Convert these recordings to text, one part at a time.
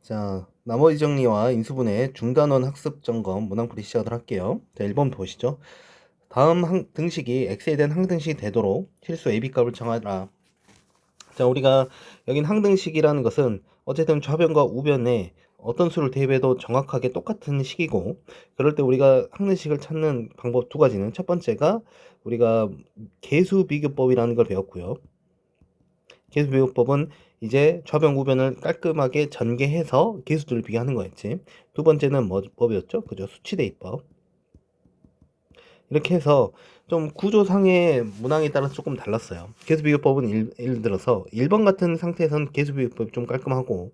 자, 나머지 정리와 인수분해 중단원 학습 점검 문항풀이 시작을 할게요. 자, 1번 보시죠. 다음 등식이 x에 대한 항등식이 되도록 실수 a, b 값을 정하라. 자, 우리가 여긴 항등식이라는 것은 어쨌든 좌변과 우변에 어떤 수를 대입해도 정확하게 똑같은 식이고, 그럴 때 우리가 항등식을 찾는 방법 두 가지는, 첫 번째가 우리가 계수 비교법이라는 걸 배웠고요. 계수비교법은 이제 좌변 우변을 깔끔하게 전개해서 계수들을 비교하는 거였지. 두 번째는 뭐 법이었죠? 그죠? 수치대입법. 이렇게 해서 좀 구조상의 문항에 따라서 조금 달랐어요. 계수비교법은 예를 들어서 1번 같은 상태에서는 계수비교법이 좀 깔끔하고,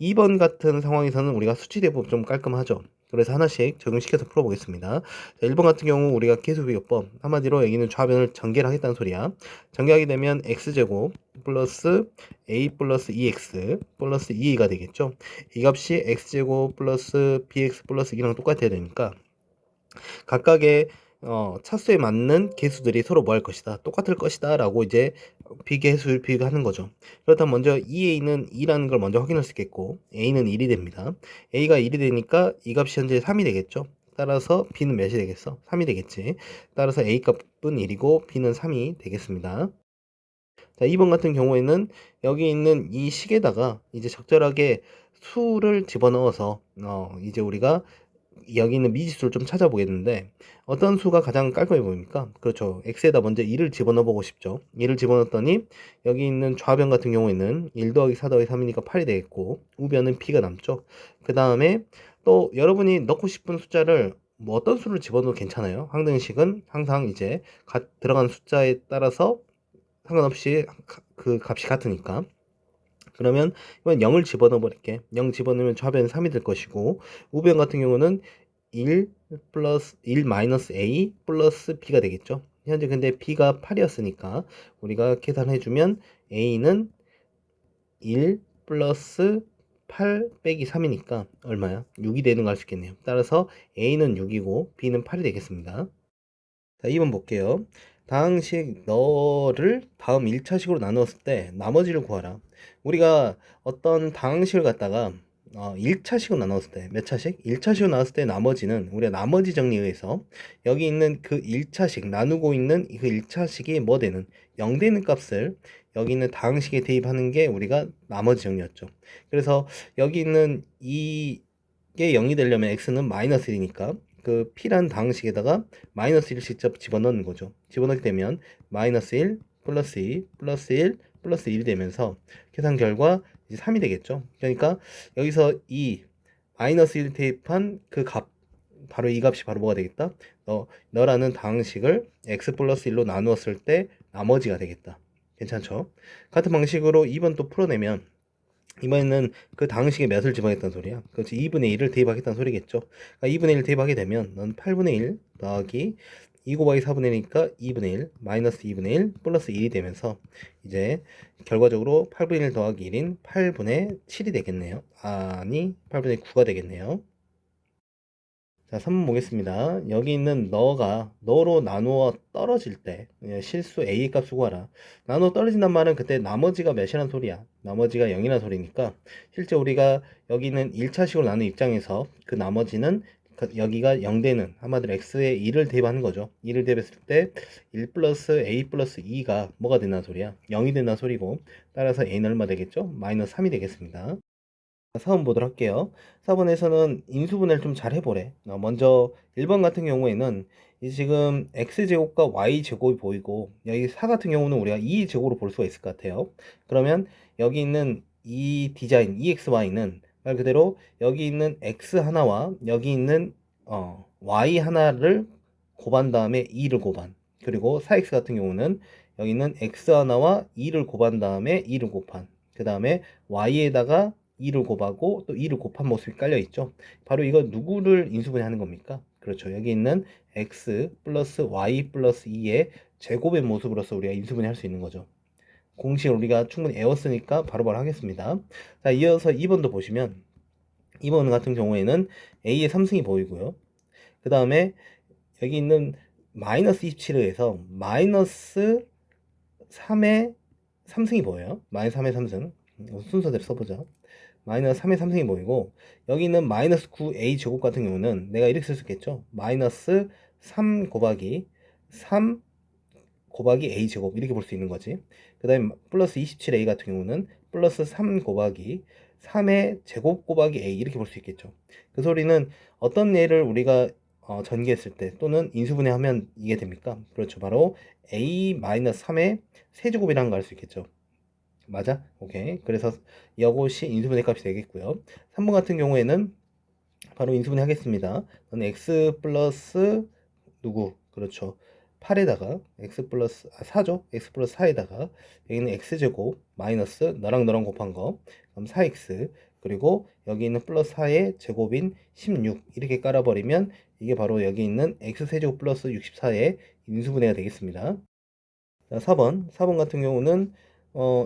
2번 같은 상황에서는 우리가 수치대입법 좀 깔끔하죠. 그래서 하나씩 적용시켜서 풀어보겠습니다. 자, 1번 같은 경우 우리가 계수비교법, 한마디로 여기는 좌변을 전개를 하겠다는 소리야. 전개하게 되면 x제곱 플러스 a 플러스 2x 플러스 2가 되겠죠. 이 값이 x제곱 플러스 bx 플러스 2랑 똑같아야 되니까 각각의 차수에 맞는 개수들이 서로 뭐 할 것이다, 똑같을 것이다 라고 이제 비계수를 비교하는 거죠. 그렇다면 먼저 2a는 2라는 걸 먼저 확인할 수 있겠고, a는 1이 됩니다. a가 1이 되니까 이 값이 현재 3이 되겠죠. 따라서 b는 몇이 되겠어? 3이 되겠지. 따라서 a 값은 1이고 b는 3이 되겠습니다. 자, 2번 같은 경우에는 여기 있는 이 식에다가 이제 적절하게 수를 집어넣어서 이제 우리가 여기 있는 미지수를 좀 찾아보겠는데, 어떤 수가 가장 깔끔해 보입니까? 그렇죠. x에다 먼저 1을 집어넣어 보고 싶죠. 1을 집어넣었더니 여기 있는 좌변 같은 경우에는 1 더하기 4 더하기 3이니까 8이 되겠고, 우변은 b가 남죠. 그 다음에 또 여러분이 넣고 싶은 숫자를 뭐 어떤 수를 집어넣어도 괜찮아요. 항등식은 항상 이제 들어간 숫자에 따라서 상관없이 그 값이 같으니까. 그러면 이건 0을 집어넣어 버릴게. 0 집어넣으면 좌변 3이 될 것이고, 우변 같은 경우는 1 플러스 1 마이너스 a 플러스 b가 되겠죠. 현재 근데 b가 8이었으니까 우리가 계산해주면 a는 1 플러스 8 빼기 3이니까 얼마야? 6이 되는 걸 알 수 있겠네요. 따라서 a는 6이고 b는 8이 되겠습니다. 자, 2번 볼게요. 다항식 너를 다음 1차식으로 나누었을 때 나머지를 구하라. 우리가 어떤 다항식을 갖다가 1차식으로 나눴을 때 몇 차식? 1차식으로 나눴을 때 나머지는 우리가 나머지 정리에 의해서 여기 있는 그 1차식, 나누고 있는 그 1차식이 뭐 되는 0 되는 값을 여기 있는 다항식에 대입하는 게 우리가 나머지 정리였죠. 그래서 여기 있는 이게 0이 되려면 x는 마이너스 1이니까 그 p라는 다항식에다가 마이너스 1을 직접 집어넣는 거죠. 집어넣게 되면 마이너스 1 플러스 2 플러스 1 플러스 1이 되면서 계산 결과 이제 3이 되겠죠. 그러니까 여기서 이 마이너스 1 대입한 그 값, 바로 이 값이 바로 뭐가 되겠다? 너라는 다항식을 x 플러스 1로 나누었을 때 나머지가 되겠다. 괜찮죠? 같은 방식으로 2번 또 풀어내면 이번에는 그 다항식에 몇을 집어넣겠다는 소리야. 그렇지. 2분의 1을 대입하겠다는 소리겠죠. 그러니까 2분의 1을 대입하게 되면 넌 8분의 1 더하기 2 곱하기 4분의 1이니까 2분의 1 마이너스 2분의 1 플러스 1이 되면서 이제 결과적으로 8분의 1 더하기 1인 8분의 7이 되겠네요. 아니 8분의 9가 되겠네요. 자, 3번 보겠습니다. 여기 있는 너로 나누어 떨어질 때 실수 a 값 수고하라. 나누어 떨어진단 말은 그때 나머지가 몇이란 소리야. 나머지가 0이란 소리니까 실제 우리가 여기 있는 1차식으로 나눈 입장에서 그 나머지는 여기가 0 되는, 한마디로 x에 2를 대입하는 거죠. 2를 대입했을 때 1 플러스 a 플러스 2가 뭐가 된다는 소리야? 0이 된다는 소리고, 따라서 a는 얼마 되겠죠? 마이너스 3이 되겠습니다. 4번 보도록 할게요. 4번에서는 인수분해를 좀 잘 해보래. 먼저 1번 같은 경우에는 이 지금 x제곱과 y제곱이 보이고, 여기 4 같은 경우는 우리가 2제곱으로 볼 수가 있을 것 같아요. 그러면 여기 있는 이 디자인 EXY는 말 그대로 여기 있는 x 하나와 여기 있는 y 하나를 곱한 다음에 2를 곱한, 그리고 4x 같은 경우는 여기 있는 x 하나와 2를 곱한 다음에 2를 곱한, 그 다음에 y에다가 2를 곱하고 또 2를 곱한 모습이 깔려 있죠. 바로 이거 누구를 인수분해하는 겁니까? 그렇죠. 여기 있는 x 플러스 y 플러스 2의 제곱의 모습으로서 우리가 인수분해할 수 있는 거죠. 공식을 우리가 충분히 외웠으니까 바로바로 하겠습니다. 자, 이어서 2번도 보시면 2번 같은 경우에는 a의 3승이 보이고요. 그 다음에 여기 있는 마이너스 27에서 마이너스 3의 3승이 보여요. 마이너스 3의 3승. 순서대로 써보자. 마이너스 3의 3승이 보이고, 여기 있는 마이너스 9a 제곱 같은 경우는 내가 이렇게 쓸 수 있겠죠. 마이너스 3 곱하기 3 곱하기 a 제곱 이렇게 볼 수 있는 거지. 그 다음에 플러스 27a 같은 경우는 플러스 3 곱하기 3의 제곱 곱하기 a 이렇게 볼 수 있겠죠. 그 소리는 어떤 예를 우리가 전개했을 때 또는 인수분해하면 이게 됩니까? 그렇죠. 바로 a-3의 세제곱이라는 걸 알 수 있겠죠. 맞아? 오케이. 그래서 이것이 인수분해 값이 되겠고요. 3번 같은 경우에는 바로 인수분해 하겠습니다. 너는 x 플러스 누구? 그렇죠. 8에다가 x 플러스 4죠. x 플러스 4에다가 여기는 x제곱 마이너스 너랑 곱한 거 그럼 4x 그리고 여기 있는 플러스 4의 제곱인 16 이렇게 깔아버리면 이게 바로 여기 있는 x세제곱 플러스 64의 인수분해가 되겠습니다. 자, 4번 같은 경우는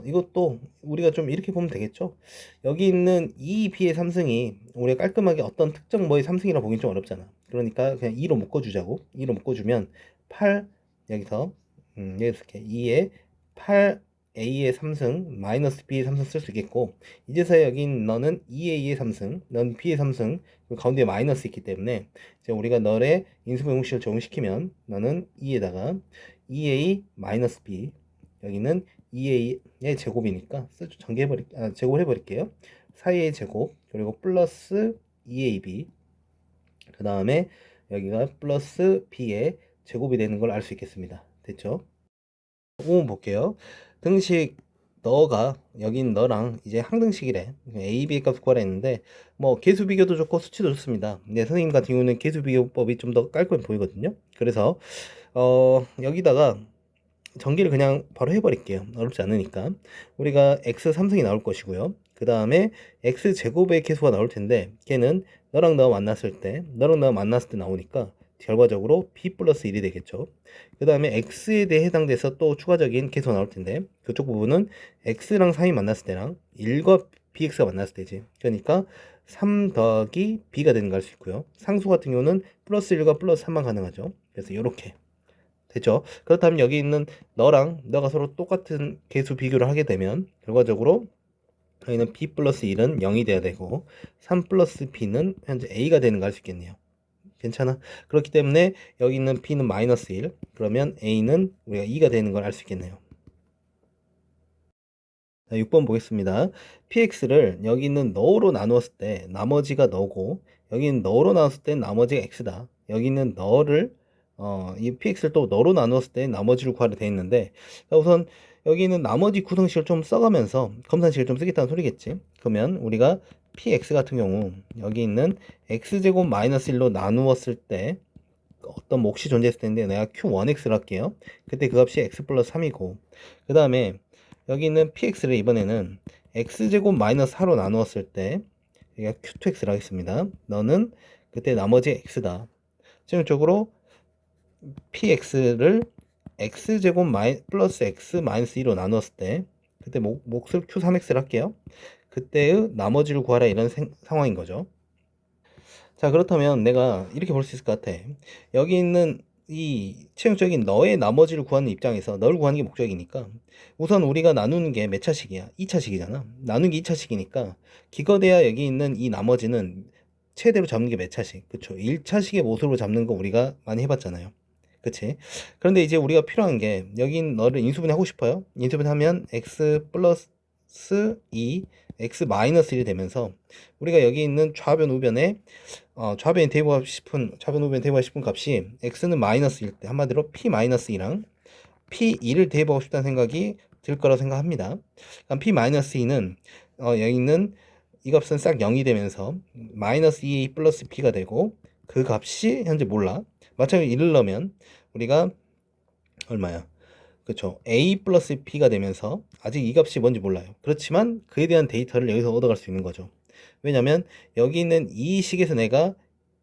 이것도 우리가 좀 이렇게 보면 되겠죠. 여기 있는 2b의 3승이 우리가 깔끔하게 어떤 특정 뭐의 3승이라 보긴 좀 어렵잖아. 그러니까 그냥 2로 묶어주자고. 2로 묶어주면 8 여기서 여기서 이렇게 2에 8a의 3승 마이너스 b의 3승 쓸 수 있겠고, 이제서야 여기 너는 2a의 3승 넌 b의 3승 가운데 마이너스 있기 때문에 이제 우리가 너의 인수분해 공식을 적용시키면 너는 2에다가 2a 마이너스 b 여기는 2a의 제곱이니까 제곱을 해버릴게요. 4a 제곱 그리고 플러스 2ab 그 다음에 여기가 플러스 b의 제곱이 되는 걸 알 수 있겠습니다. 됐죠? 5번 볼게요. 등식 너가 여긴 너랑 이제 항등식이래. a, b의 값을 구하라 했는데 뭐 계수 비교도 좋고 수치도 좋습니다. 근데 선생님 같은 경우는 계수 비교법이 좀 더 깔끔해 보이거든요. 그래서 여기다가 전기를 그냥 바로 해버릴게요. 어렵지 않으니까. 우리가 x 3승이 나올 것이고요. 그 다음에 x 제곱의 계수가 나올 텐데 걔는 너랑 너 만났을 때 나오니까 결과적으로 b 플러스 1이 되겠죠. 그 다음에 x에 대해 해당돼서 또 추가적인 계수가 나올 텐데 그쪽 부분은 x랑 3이 만났을 때랑 1과 bx가 만났을 때지. 그러니까 3 더하기 b가 되는 거 알 수 있고요. 상수 같은 경우는 플러스 1과 플러스 3만 가능하죠. 그래서 이렇게 됐죠. 그렇다면 여기 있는 너랑 너가 서로 똑같은 계수 비교를 하게 되면 결과적으로 여기는 b 플러스 1은 0이 돼야 되고 3 플러스 b는 현재 a가 되는 거 알 수 있겠네요. 괜찮아? 그렇기 때문에 여기 있는 b는 마이너스 1 그러면 a는 우리가 2가 되는 걸 알 수 있겠네요. 자, 6번 보겠습니다. px를 여기 있는 너로 나누었을 때 나머지가 너고 여기 있는 너로 나눴을 때 나머지가 x다. 여기 있는 너를 이 px를 또 너로 나누었을 때 나머지를 구하려 되어 있는데, 자, 우선 여기 있는 나머지 구성식을 좀 써가면서 검산식을 좀 쓰겠다는 소리겠지. 그러면 우리가 px 같은 경우 여기 있는 x제곱 마이너스 1로 나누었을 때 어떤 몫이 존재했을 텐데 내가 q1x를 할게요. 그때 그 값이 x 플러스 3이고 그 다음에 여기 있는 px를 이번에는 x제곱 마이너스 4로 나누었을 때 여기가 q2x를 하겠습니다. 너는 그때 나머지 x다. 최종적으로 px를 x제곱 플러스 x 마이너스 2로 나누었을 때 그때 몫을 q3x를 할게요. 그때의 나머지를 구하라 이런 상황인 거죠. 자, 그렇다면 내가 이렇게 볼 수 있을 것 같아. 여기 있는 이 최종적인 너의 나머지를 구하는 입장에서 너를 구하는 게 목적이니까 우선 우리가 나누는 게 몇 차식이야? 2차식이잖아. 나누는 게 2차식이니까 기껏해야 여기 있는 이 나머지는 최대로 잡는 게 몇 차식? 그쵸? 1차식의 모습으로 잡는 거 우리가 많이 해봤잖아요. 그치? 그런데 이제 우리가 필요한 게 여기 너를 인수분해 하고 싶어요. 인수분해 하면 x 플러스 2 x 마이너스 1이 되면서 우리가 여기 있는 좌변 우변에 좌변 대입하고 싶은 값이 x는 마이너스 1때 한마디로 p 마이너스 2랑 p2를 대입하고 싶다는 생각이 들 거라고 생각합니다. 그럼 p 마이너스 2는 여기 있는 이 값은 싹 0이 되면서 마이너스 2a 플러스 p가 되고 그 값이 현재 몰라. 마찬가지로 1을 넣으면 우리가 얼마야? 그쵸. a 플러스 p가 되면서 아직 이 값이 뭔지 몰라요. 그렇지만 그에 대한 데이터를 여기서 얻어갈 수 있는 거죠. 왜냐면 여기 있는 이 식에서 내가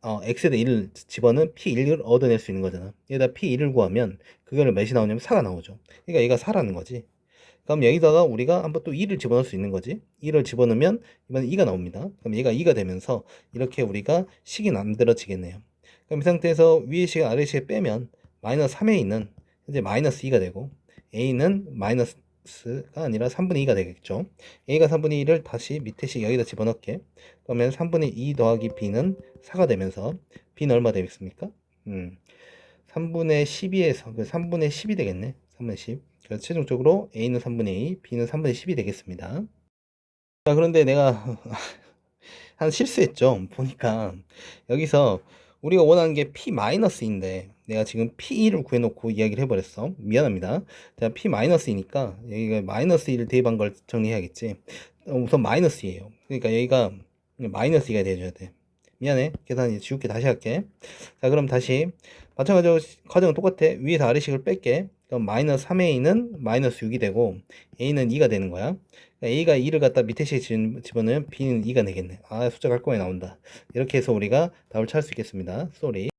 x에다 1을 집어넣은 p1을 얻어낼 수 있는 거잖아. 여기다 p1을 구하면 그거를 몇이 나오냐면 4가 나오죠. 그러니까 얘가 4라는 거지. 그럼 여기다가 우리가 한번 또 2를 집어넣을 수 있는 거지. 2를 집어넣으면 이번에 2가 나옵니다. 그럼 얘가 2가 되면서 이렇게 우리가 식이 만들어지겠네요. 그럼 이 상태에서 위의 식 아래 식을 빼면 마이너스 3에 있는 현재 마이너스 2가 되고 a는 마이너스 x가 아니라 3분의 2가 되겠죠. a가 3분의 2를 다시 밑에 식 여기다 집어넣게. 그러면 3분의 2 더하기 b는 4가 되면서 b는 얼마 되겠습니까? 3분의 12에서 3분의 10이 되겠네. 3분의 10. 그래서 최종적으로 a는 3분의 2, b는 3분의 10이 되겠습니다. 자, 그런데 내가 한 실수했죠. 보니까 여기서 우리가 원하는 게 P-인데 내가 지금 P2를 구해놓고 이야기를 해버렸어. 미안합니다. 자, P-이니까 여기가 마이너스 1을 대입한 걸 정리해야겠지. 우선 마이너스예요. 그러니까 여기가 마이너스 2가 돼줘야 돼. 미안해. 계산 이제 지울게. 다시 할게. 자, 그럼 다시 마찬가지로 과정은 똑같아. 위에서 아래식을 뺄게. 그럼 마이너스 3a는 마이너스 6이 되고 a는 2가 되는 거야. a가 2를 갖다 밑에 식에 집어넣으면 b는 2가 되겠네. 아, 숫자 깔끔하게 나온다. 이렇게 해서 우리가 답을 찾을 수 있겠습니다. 쏘리.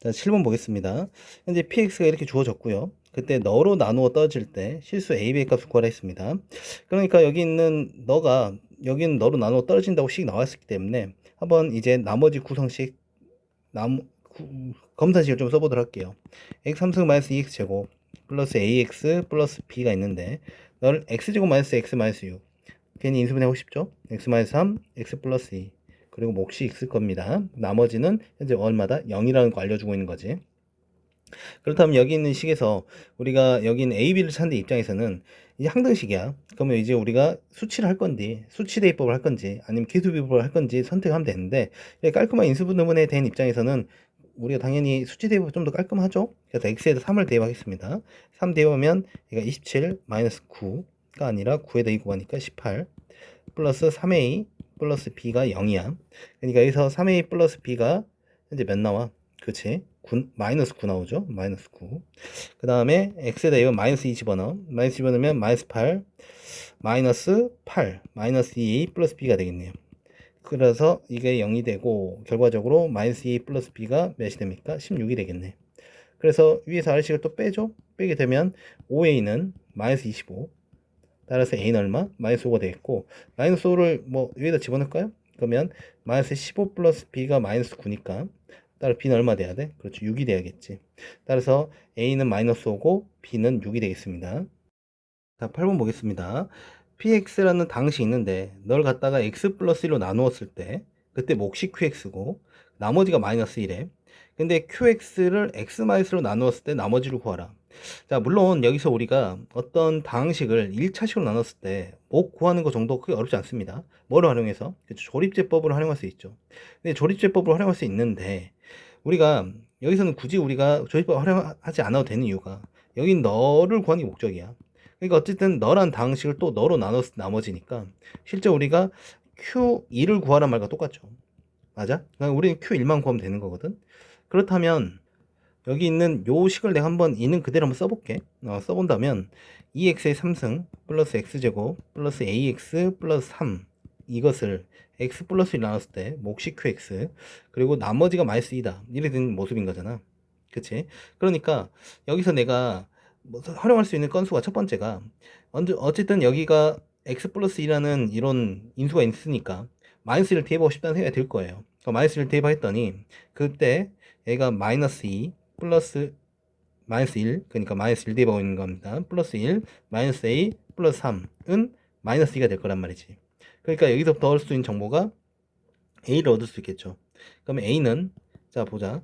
자, 7번 보겠습니다. 현재 px가 이렇게 주어졌고요. 그때 너로 나누어 떨어질 때 실수 a, b의 값을 구하라 했습니다. 그러니까 여기 있는 너가 여기는 너로 나누어 떨어진다고 식 나왔기 때문에 한번 이제 나머지 구성식 검산식을 좀 써보도록 할게요. x 3승 마이너스 2x 제곱 플러스 ax 플러스 b가 있는데 너를 x제곱 마이너스 x 마이너스 6 괜히 인수분해하고 싶죠? x 마이너스 3 x 플러스 2 그리고 몫이 있을 겁니다. 나머지는 현재 얼마다? 0이라는 거 알려주고 있는 거지. 그렇다면 여기 있는 식에서 우리가 여기 있는 a, b를 찾는 입장에서는 이제 항등식이야. 그러면 이제 우리가 수치를 할 건지 수치 대입법을 할 건지 아니면 계수 비법을 할 건지 선택하면 되는데 깔끔한 인수분해에 대한 입장에서는 우리가 당연히 수치 대입이 좀 더 깔끔하죠. 그래서 x에다 3을 대입하겠습니다. 3 대입하면 얘가 27 마이너스 9가 아니라 9에다 2 곱하니까 18 플러스 3a 플러스 b가 0이야. 그러니까 여기서 3a 플러스 b가 현재 몇 나와? 그치? 마이너스 9 나오죠? 마이너스 9. 그 다음에 x에다 이거 마이너스 2 집어넣어. 마이너스 집어넣으면 마이너스 8 마이너스 8 마이너스 2 플러스 b가 되겠네요. 그래서 이게 0이 되고 결과적으로 마이너스 2 플러스 b가 몇이 됩니까? 16이 되겠네. 그래서 위에서 아래식을 또 빼죠? 빼게 되면 5a는 마이너스 25 따라서 a는 얼마? 마이너스 5가 되겠고 마이너스 5를 뭐 여기다 집어넣을까요? 그러면 마이너스 15 플러스 b가 마이너스 9니까 따라 b는 얼마 돼야 돼? 그렇죠. 6이 돼야겠지. 따라서 a는 마이너스 5고 b는 6이 되겠습니다. 자, 8번 보겠습니다. px라는 당식이 있는데 널 갖다가 x 플러스 1로 나누었을 때 그때 몫이 qx고 나머지가 마이너스 1에 근데 qx를 x 마이너스로 나누었을 때 나머지를 구하라. 자, 물론 여기서 우리가 어떤 당식을 1차식으로 나눴을 때 몫 구하는 거 정도 크게 어렵지 않습니다. 뭐를 활용해서? 조립제법을 활용할 수 있죠. 근데 조립제법을 활용할 수 있는데 우리가 여기서는 굳이 우리가 조립법 활용하지 않아도 되는 이유가 여기 너를 구하는 게 목적이야. 그러니까 어쨌든 너란 당식을 또 너로 나눴을 나머지니까 실제 우리가 Q2를 구하란 말과 똑같죠. 맞아? 그러니까 우리는 Q1만 구하면 되는 거거든. 그렇다면 여기 있는 요 식을 내가 한번 있는 그대로 한번 써볼게. 써본다면 2x의 3승 플러스 x제곱 플러스 ax 플러스 3 이것을 x 플러스 1 나눴을 때 몫이 qx 그리고 나머지가 마이너스 2다 이래 된 모습인 거잖아. 그치? 그러니까 여기서 내가 뭐 활용할 수 있는 건수가 첫 번째가 어쨌든 여기가 x 플러스 2라는 이런 인수가 있으니까 마이너스 1을 대입하고 싶다는 생각이 들 거예요. 그러니까 마이너스 1을 대입했더니 그때 얘가 마이너스 2 플러스 마이너스 1 그러니까 마이너스 1 대입하고 있는 겁니다. 플러스 1 마이너스 a 플러스 3은 마이너스 2가 될 거란 말이지. 그러니까 여기서부터 얻을 수 있는 정보가 a를 얻을 수 있겠죠. 그러면 a는 자 보자.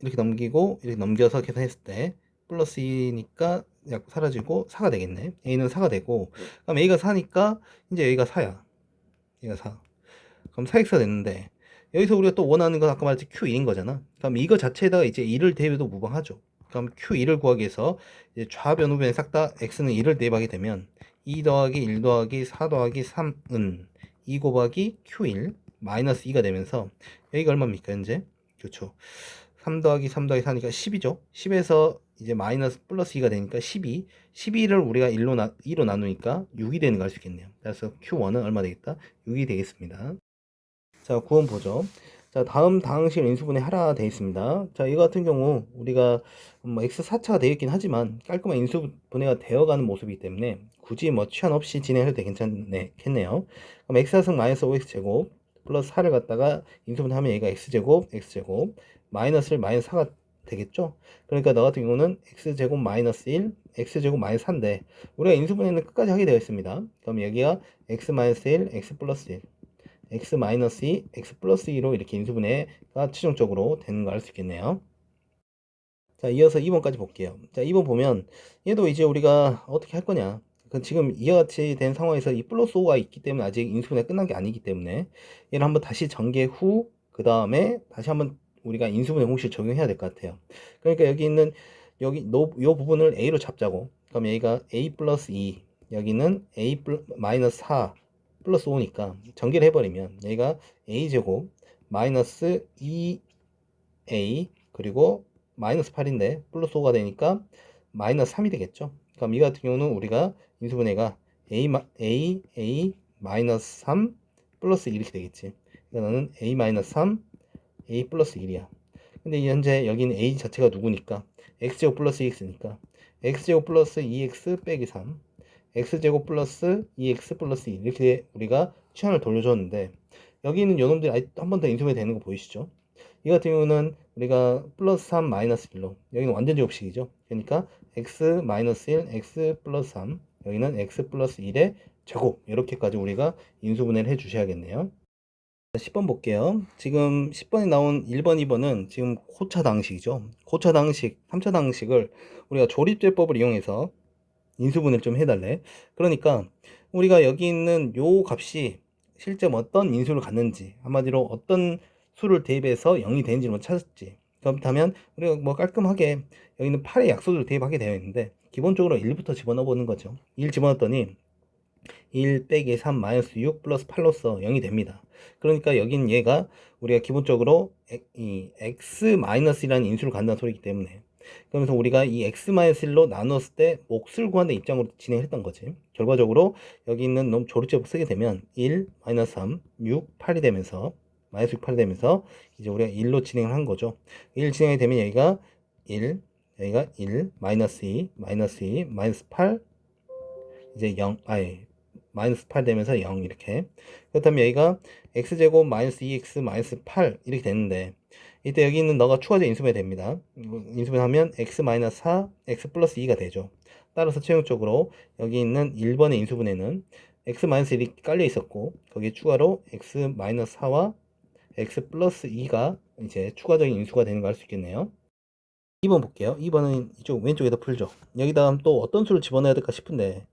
이렇게 넘기고 이렇게 넘겨서 계산했을 때 플러스 2니까 약 사라지고 4가 되겠네. a는 4가 되고 그럼 a가 4니까 이제 여기가 4야. 얘가 4. 그럼 4x가 됐는데 여기서 우리가 또 원하는 건 아까 말했지 Q2인 거잖아. 그럼 이거 자체에다가 이제 2를 대입해도 무방하죠. 그럼 Q2를 구하기 위해서 이제 좌변 우변에 싹 다 x는 2를 대입하게 되면 2 더하기 1 더하기 4 더하기 3은 2 곱하기 Q1 마이너스 2가 되면서 여기가 얼마입니까 현재? 그렇죠. 3 더하기 3 더하기 4니까 10이죠. 10에서 이제 마이너스 플러스 2가 되니까 12. 12를 우리가 2로 나누니까 6이 되는 걸 알 수 있겠네요. 그래서 Q1은 얼마 되겠다? 6이 되겠습니다. 자, 9번 보죠. 자, 다음 당식을 인수분해 하라 되어 있습니다. 자, 이거 같은 경우 우리가 x 4차가 되어 있긴 하지만 깔끔한 인수분해가 되어가는 모습이기 때문에 굳이 뭐 취한 없이 진행해도 괜찮겠네요. 그럼 x 4승 마이너스 5x 제곱 플러스 4를 갖다가 인수분해하면 얘가 x제곱 마이너스를 마이너스 4가 되겠죠? 그러니까 너 같은 경우는 x제곱 마이너스 1, x제곱 마이너스 4인데 우리가 인수분해는 끝까지 하게 되어 있습니다. 그럼 여기가 x 마이너스 1, x 플러스 1, x 마이너스 2, x 플러스 2로 이렇게 인수분해가 최종적으로 되는 거 알 수 있겠네요. 자, 이어서 2번까지 볼게요. 자, 2번 보면 얘도 이제 우리가 어떻게 할 거냐. 지금 이와 같이 된 상황에서 이 플러스 5가 있기 때문에 아직 인수분해 끝난 게 아니기 때문에 얘를 한번 다시 전개 후 그 다음에 다시 한번 우리가 인수분해 공式적용해야 될 것 같아요. 그러니까 여기 있는 요 부분을 a로 잡자고. 그럼 여기가 a 플러스 2 여기는 a 마이너스 4 플러스 5니까 전개를 해버리면 여기가 a제곱 마이너스 2a 그리고 마이너스 8인데 플러스 5가 되니까 마이너스 3이 되겠죠. 그럼 이 같은 경우는 우리가 인수분해가 a 마이너스 3 플러스 1 이렇게 되겠지. 그러니까 나는 a 마이너스 3 a 플러스 1이야. 근데 현재 여기는 a 자체가 누구니까 x제곱 플러스 2x니까 x제곱 플러스 2x 빼기 3 x제곱 플러스 2x 플러스 1 이렇게 우리가 시간을 돌려줬는데 여기 있는 요놈들이 한 번 더 인수분해 되는 거 보이시죠? 이 같은 경우는 우리가 플러스 3 마이너스 1로 여기는 완전 제곱식이죠. 그러니까 x 마이너스 1 x 플러스 3 여기는 x 플러스 1의 제곱 이렇게까지 우리가 인수분해를 해 주셔야겠네요. 10번 볼게요. 지금 10번에 나온 1번, 2번은 지금 고차 방식이죠. 고차 방식, 3차 방식을 우리가 조립제법을 이용해서 인수분해를 좀 해달래. 그러니까 우리가 여기 있는 요 값이 실제 어떤 인수를 갖는지 한마디로 어떤 수를 대입해서 0이 되는지를 뭐 찾았지. 그렇다면 우리가 뭐 깔끔하게 여기 있는 8의 약수를 대입하게 되어 있는데 기본적으로 1부터 집어넣어 보는 거죠. 1 집어넣었더니 1 빼기 3 마이너스 6 플러스 8로서 0이 됩니다. 그러니까 여긴 얘가 우리가 기본적으로 이 x 마이너스라는 인수를 갖는다는 소리이기 때문에 그러면서 우리가 이 x-1로 나눴을 때 몫을 구하는 입장으로 진행을 했던 거지. 결과적으로 여기 있는 놈 조립제법 쓰게 되면 1, 마이너스 3, 6, 8이 되면서 마이너스 6, 8이 되면서 이제 우리가 1로 진행을 한 거죠. 1 진행이 되면 여기가 1, 여기가 1, 마이너스 2, 마이너스 2, 마이너스 8, 이제 0, 마이너스 8 되면서 0 이렇게. 그렇다면 여기가 x제곱 마이너스 2x 마이너스 8 이렇게 되는데 이때 여기 있는 너가 추가적 인수분해 됩니다. 인수분해 하면 x 마이너스 4, x 플러스 2가 되죠. 따라서 최종적으로 여기 있는 1번의 인수분해는 x 마이너스 1이 깔려 있었고 거기에 추가로 x 마이너스 4와 x 플러스 2가 이제 추가적인 인수가 되는 걸 알 수 있겠네요. 2번 볼게요. 2번은 이쪽 왼쪽에다 풀죠. 여기다 또 어떤 수를 집어넣어야 될까 싶은데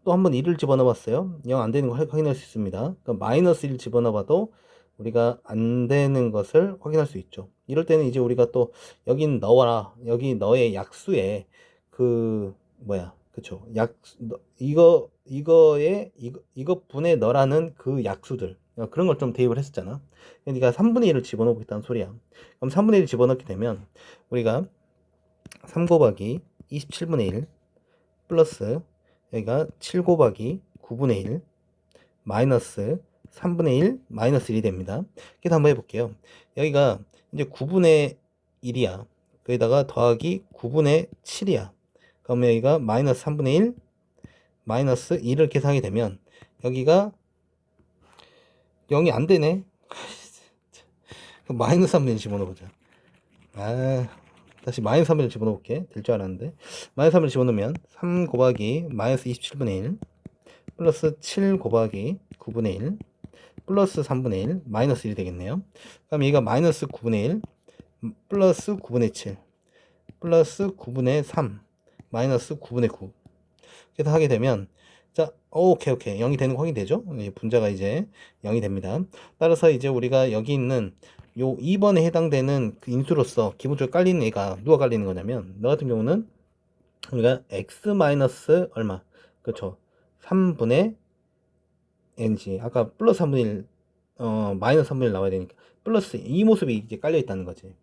또 한번 1을 집어넣어 봤어요. 0 안 되는 거 확인할 수 있습니다. 그러니까 마이너스 1 집어넣어 봐도 우리가 안 되는 것을 확인할 수 있죠. 이럴 때는 이제 우리가 또 여긴 넣어라. 여기 너의 약수에 그 뭐야? 그쵸? 이거 분에 넣으라는 그 약수들 그런 걸 좀 대입을 했었잖아. 그러니까 3분의 1을 집어넣겠다는 소리야. 그럼 3분의 1을 집어넣게 되면 우리가 3 곱하기 27분의 1 플러스 여기가 7 곱하기 9분의 1 마이너스 3분의 1 마이너스 1이 됩니다. 그래서 한번 해볼게요. 여기가 이제 9분의 1이야. 거기다가 더하기 9분의 7이야. 그러면 여기가 마이너스 3분의 1 마이너스 1을 계산하게 되면 여기가 0이 안 되네. 마이너스 3분의 1 집어넣어보자. 다시 마이너스 3분의 1 집어넣을게. 될 줄 알았는데 마이너스 3분의 1 집어넣으면 3 곱하기 마이너스 27분의 1 플러스 7 곱하기 9분의 1 플러스 3분의 1 마이너스 1이 되겠네요. 그럼 얘가 마이너스 9분의 1 플러스 9분의 7 플러스 9분의 3 마이너스 9분의 9 그래서 하게 되면 자 오케이 0이 되는 거 확인되죠? 분자가 이제 0이 됩니다. 따라서 이제 우리가 여기 있는 요 2번에 해당되는 그 인수로서 기본적으로 깔리는 애가 누가 깔리는 거냐면 너 같은 경우는 우리가 x 마이너스 얼마 그렇죠 3분의 n지 아까 플러스 3분의 1 마이너스 3분의 1 나와야 되니까 플러스 이 모습이 이제 깔려 있다는 거지.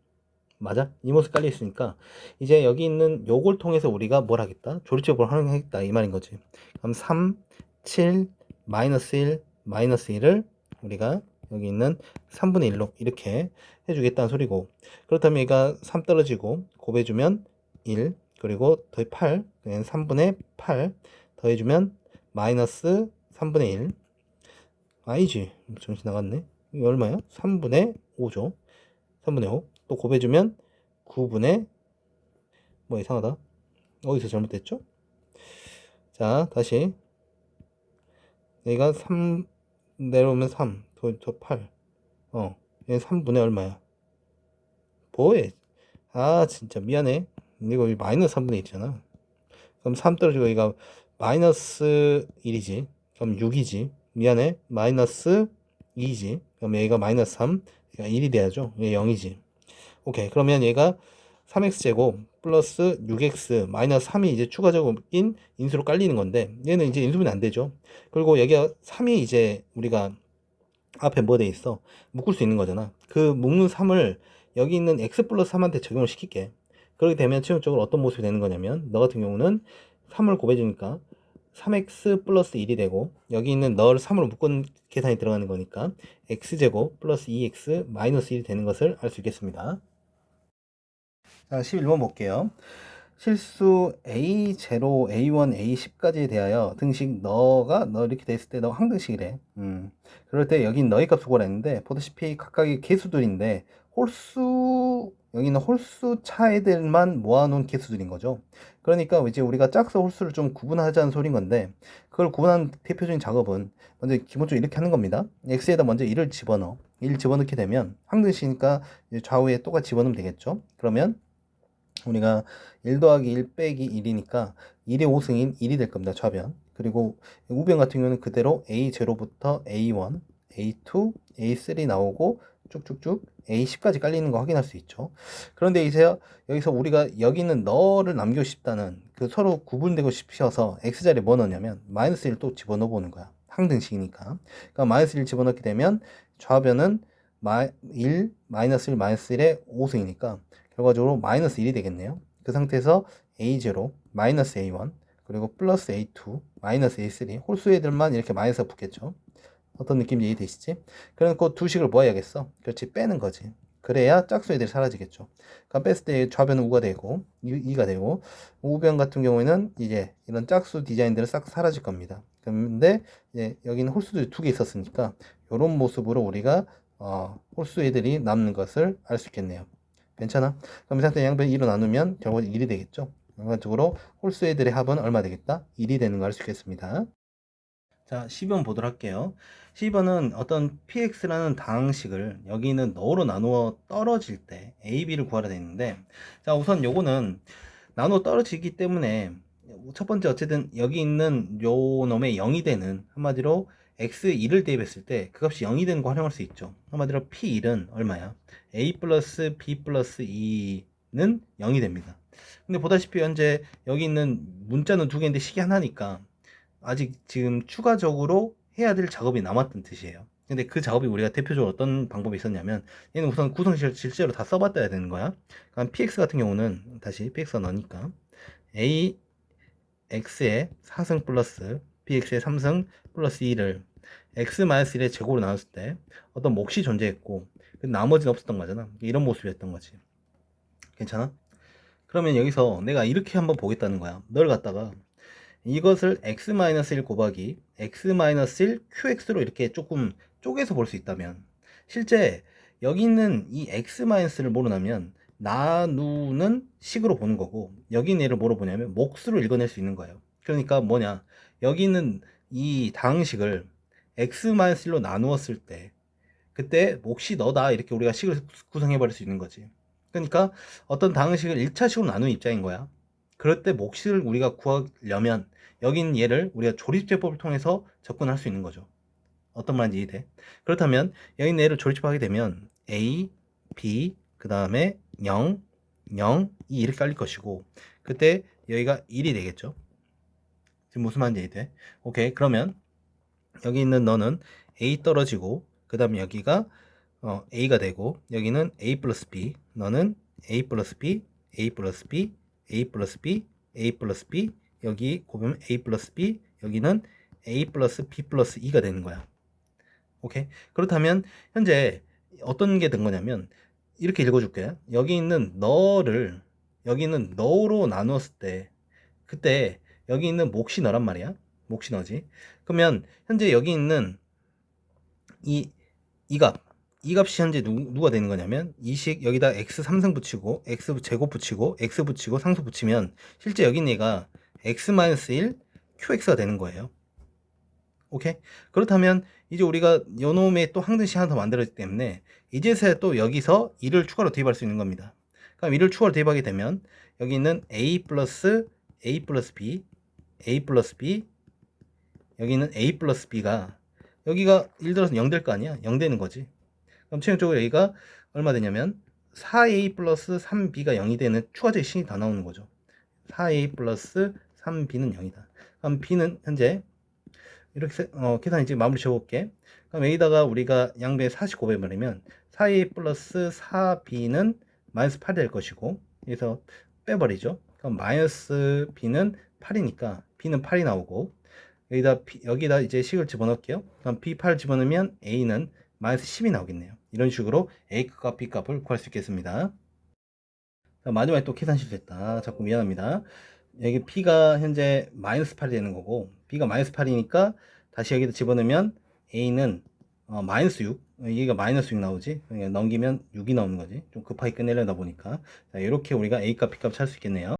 맞아? 이 모습 깔려 있으니까 이제 여기 있는 요걸 통해서 우리가 뭘 하겠다? 조립제법을 활용하겠다 이 말인 거지. 그럼 3, 7, 마이너스 1, 마이너스 1을 우리가 여기 있는 3분의 1로 이렇게 해주겠다는 소리고 그렇다면 얘가 3 떨어지고 곱해주면 1 그리고 더해 8 그냥 3분의 8 더해주면 마이너스 3분의 1 아니지 정신 나갔네 이게 얼마야? 3분의 5죠 3분의 5 또 곱해주면 9분의 뭐 이상하다. 어디서 잘못됐죠? 자, 다시. 여기가 3 내려오면 3, 더 8. 얘 3분의 얼마야? 뭐해? 아, 진짜 미안해. 이거 마이너스 3분의 1이잖아. 그럼 3 떨어지고 여기가 마이너스 1이지. 그럼 6이지. 미안해. 마이너스 2지. 그럼 여기가 마이너스 3. 얘가 1이 돼야죠. 얘 0이지. 오케이. 그러면 얘가 3x제곱 플러스 6x 마이너스 3이 이제 추가적인 인수로 깔리는 건데 얘는 이제 인수분해 안 되죠. 그리고 여기가 3이 이제 우리가 앞에 뭐 돼 있어? 묶을 수 있는 거잖아. 그 묶는 3을 여기 있는 x 플러스 3한테 적용을 시킬게. 그렇게 되면 최종적으로 어떤 모습이 되는 거냐면 너 같은 경우는 3을 곱해주니까 3x 플러스 1이 되고 여기 있는 너를 3으로 묶은 계산이 들어가는 거니까 x제곱 플러스 2x 마이너스 1이 되는 것을 알 수 있겠습니다. 자, 11번 볼게요. 실수 A0, A1, A10까지에 대하여 등식 너 이렇게 됐을 때 너 항등식이래. 그럴 때 여긴 너의 값을 구하라 했는데 보다시피 각각의 개수들인데 여기는 홀수 차이들만 모아놓은 개수들인 거죠. 그러니까 이제 우리가 짝수 홀수를 좀 구분하자는 소린 건데 그걸 구분한 대표적인 작업은 먼저 기본적으로 이렇게 하는 겁니다. x에다 먼저 1을 집어넣어. 1 집어넣게 되면 항등식이니까 좌우에 똑같이 집어넣으면 되겠죠. 그러면 우리가 1 더하기 1 빼기 1이니까 1의 5승인 1이 될 겁니다. 좌변. 그리고 우변 같은 경우는 그대로 A0부터 A1, A2, A3 나오고 쭉쭉쭉 A10까지 깔리는 거 확인할 수 있죠. 그런데 이제 여기서 우리가 여기 있는 너를 남기고 싶다는 그 서로 구분되고 싶어서 X자리에 뭐 넣냐면 마이너스 1을 또 집어넣어 보는 거야. 항등식이니까. 그러니까 마이너스 1 집어넣게 되면 좌변은 1, 마이너스 1, 마이너스 1의 5승이니까 결과적으로 마이너스 1이 되겠네요. 그 상태에서 A0, 마이너스 A1, 그리고 플러스 A2, 마이너스 A3 홀수 애들만 이렇게 마이너스가 붙겠죠. 어떤 느낌인지 이해되시지? 그럼 그 두 식을 뭐 해야겠어? 그렇지, 빼는 거지. 그래야 짝수 애들이 사라지겠죠. 그럼 뺐을 때 좌변은 우가 되고 2가 되고 우변 같은 경우에는 이제 이런 짝수 디자인들은 싹 사라질 겁니다. 그런데 이제 여기는 홀수들이 두 개 있었으니까 이런 모습으로 우리가 홀수 애들이 남는 것을 알 수 있겠네요. 괜찮아? 그럼 이 상태 양변 2로 나누면 결국 1이 되겠죠. 결과적으로 홀수 애들의 합은 얼마 되겠다? 1이 되는 걸 알 수 있겠습니다. 자, 10번 보도록 할게요. 10번은 어떤 px라는 다항식을 여기 있는 너로 나누어 떨어질 때 a, b를 구하라 되어 있는데, 자, 우선 요거는 나누어 떨어지기 때문에 첫 번째 어쨌든 여기 있는 요 놈의 0이 되는, 한마디로 x1을 대입했을 때 그 값이 0이 되는 거 활용할 수 있죠. 한마디로 p1은 얼마야? a 플러스 b 플러스 2는 0이 됩니다. 근데 보다시피 현재 여기 있는 문자는 두 개인데 식이 하나니까 아직 지금 추가적으로 해야 될 작업이 남았던 뜻이에요. 근데 그 작업이 우리가 대표적으로 어떤 방법이 있었냐면 얘는 우선 구성식을 실제로 다 써봤어야 되는 거야. 그럼 px 같은 경우는 다시 px가 너니까 a x의 4승 플러스 bx의 3승 플러스 2를 x-1의 제곱으로 나눴을 때 어떤 몫이 존재했고 나머지는 없었던 거잖아. 이런 모습이었던 거지. 괜찮아? 그러면 여기서 내가 이렇게 한번 보겠다는 거야. 널 갖다가 이것을 x-1 곱하기 x-1 qx로 이렇게 조금 쪼개서 볼 수 있다면 실제 여기 있는 이 x-를 뭐로 나면 나누는 식으로 보는 거고 여기 있는 얘를 뭐로 보냐면 몫으로 읽어낼 수 있는 거예요. 그러니까 뭐냐, 여기 있는 이 다항식을 x-1로 나누었을 때 그때 몫이 너다 이렇게 우리가 식을 구성해 버릴 수 있는 거지. 그러니까 어떤 다항식을 1차식으로 나누는 입장인 거야. 그럴 때 몫을 우리가 구하려면 여기 있는 얘를 우리가 조립제법을 통해서 접근할 수 있는 거죠. 어떤 말인지 이해돼? 그렇다면 여기 있는 얘를 조립하게 되면 A, B, 그 다음에 0, 0, 2 이렇게 깔릴 것이고 그때 여기가 1이 되겠죠. 지금 무슨 말인지 이해돼? 오케이, 그러면 여기 있는 너는 A 떨어지고 그 다음에 여기가 A가 되고 여기는 A 플러스 B, 너는 A 플러스 B, A 플러스 B, A 플러스 B, A 플러스 B, 여기 곱하면 A 플러스 B, 여기는 A 플러스 B 플러스 2가 되는 거야. 오케이? 그렇다면 현재 어떤 게 된 거냐면 이렇게 읽어줄게. 여기 있는 너를 여기는 너로 나누었을 때 그때 여기 있는 몫이 너란 말이야. 몫이 너지. 그러면 현재 여기 있는 이 값, 이 값이 현재 누가 되는 거냐면 이 식 여기다 x 3승 붙이고 x 제곱 붙이고 x 붙이고 상수 붙이면 실제 여기 있는 얘가 x-1 qx가 되는 거예요. 오케이? 그렇다면 이제 우리가 요놈의 또 항등식 하나 더 만들었기 때문에 이제서야 또 여기서 2를 추가로 대입할 수 있는 겁니다. 그럼 2를 추가로 대입하게 되면 여기 있는 a 플러스 b a 플러스 b 여기는 a 플러스 b가 여기가 예를 들어서 0 될 거 아니야? 0 되는 거지. 그럼 최종적으로 여기가 얼마 되냐면 4a 플러스 3b가 0이 되는 추가적인 식이 다 나오는 거죠. 4a 플러스 3b는 0이다. 그럼 b는 현재 이렇게 계산 이제 마무리 지어볼게. 그럼 여기다가 우리가 양변에 49 빼버리면 4a 플러스 4b는 마이너스 8이 될 것이고 여기서 빼버리죠. 그럼 마이너스 b는 8이니까 b는 8이 나오고 여기다 이제 식을 집어넣을게요. 그럼 b8 집어넣으면 a는 마이너스 10이 나오겠네요. 이런 식으로 a값 b값을 구할 수 있겠습니다. 마지막에 또 계산 실수했다. 자꾸 미안합니다. 여기 p가 현재 마이너스 8이 되는 거고 b가 마이너스 8이니까 다시 여기다 집어넣으면 a는 마이너스 6 여기가 마이너스 6 나오지. 그러니까 넘기면 6이 나오는 거지. 좀 급하게 끝내려다 보니까 자, 이렇게 우리가 a값 b값 찾을 수 있겠네요.